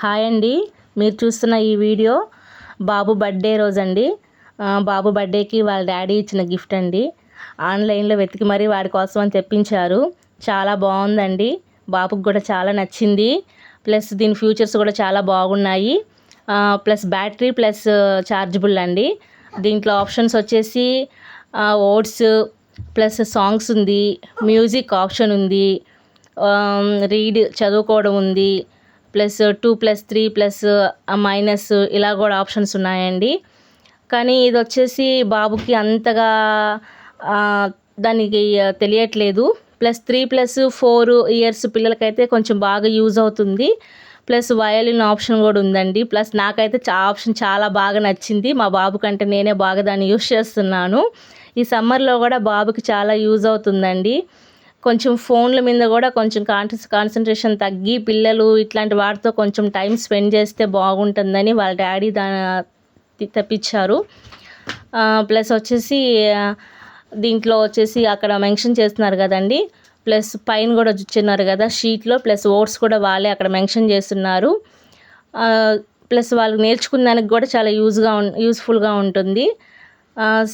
Hi అండి, మీరు చూస్తున్న ఈ వీడియో బాబు బర్త్డే రోజండి. బాబు బర్త్డేకి వాళ్ళ డాడీ ఇచ్చిన గిఫ్ట్ అండి. ఆన్లైన్లో వెతికి మరీ వాడి కోసం అని తెప్పించారు. చాలా బాగుందండి, బాబుకి కూడా చాలా నచ్చింది. ప్లస్ దీని ఫ్యూచర్స్ కూడా చాలా బాగున్నాయి. ప్లస్ బ్యాటరీ ప్లస్ ఛార్జబుల్ అండి. దీంట్లో ఆప్షన్స్ వచ్చేసి ఓట్స్ ప్లస్ సాంగ్స్ ఉంది, మ్యూజిక్ ఆప్షన్ ఉంది, రీడ్ చదువుకోవడం ఉంది, ప్లస్ 2+3+- ఇలా కూడా ఆప్షన్స్ ఉన్నాయండి. కానీ ఇది వచ్చేసి బాబుకి అంతగా దానికి తెలియట్లేదు. ప్లస్ 3+4 ఇయర్స్ పిల్లలకైతే కొంచెం బాగా యూజ్ అవుతుంది. ప్లస్ వయలిన్ ఆప్షన్ కూడా ఉందండి. ప్లస్ నాకైతే ఆప్షన్ చాలా బాగా నచ్చింది. మా బాబు కంటే నేనే బాగా దాన్ని యూజ్ చేస్తున్నాను. ఈ సమ్మర్లో కూడా బాబుకి చాలా యూజ్ అవుతుందండి. కొంచెం ఫోన్ల మీద కూడా కొంచెం కాన్సన్ట్రేషన్ తగ్గి పిల్లలు ఇట్లాంటి వాటితో కొంచెం టైం స్పెండ్ చేస్తే బాగుంటుందని వాళ్ళ డాడీ తెప్పించారు. ప్లస్ వచ్చేసి దీంట్లో వచ్చేసి అక్కడ మెన్షన్ చేస్తున్నారు కదండి. ప్లస్ పైన కూడా చూస్తున్నారు కదా షీట్లో, ప్లస్ ఓట్స్ కూడా వాళ్ళే అక్కడ మెన్షన్ చేస్తున్నారు. ప్లస్ వాళ్ళు నేర్చుకునేదానికి కూడా చాలా యూజ్ఫుల్గా ఉంటుంది.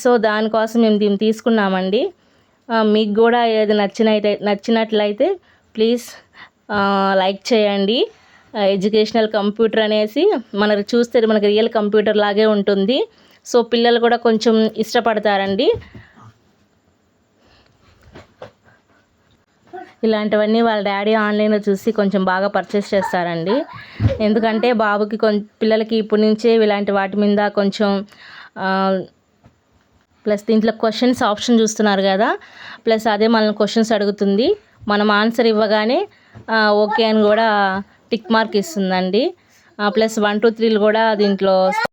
సో దానికోసం మేము దీన్ని తీసుకున్నామండి. మీకు కూడా ఏది నచ్చినట్లయితే ప్లీజ్ లైక్ చేయండి. ఎడ్యుకేషనల్ కంప్యూటర్ అనేసి మనకు చూస్తే మనకి రియల్ కంప్యూటర్ లాగే ఉంటుంది. సో పిల్లలు కూడా కొంచెం ఇష్టపడతారండి. ఇలాంటివన్నీ వాళ్ళ డాడీ ఆన్లైన్లో చూసి కొంచెం బాగా పర్చేస్ చేస్తారండి. ఎందుకంటే బాబుకి పిల్లలకి ఇప్పటి నుంచే ఇలాంటి వాటి మీద కొంచెం ప్లస్ దీంట్లో క్వశ్చన్స్ ఆప్షన్ చూస్తున్నారు కదా. ప్లస్ అదే మనల్ని క్వశ్చన్స్ అడుగుతుంది. మనం ఆన్సర్ ఇవ్వగానే ఓకే అని కూడా టిక్ మార్క్ ఇస్తుందండి. ప్లస్ 1 2 3 కూడా దీంట్లో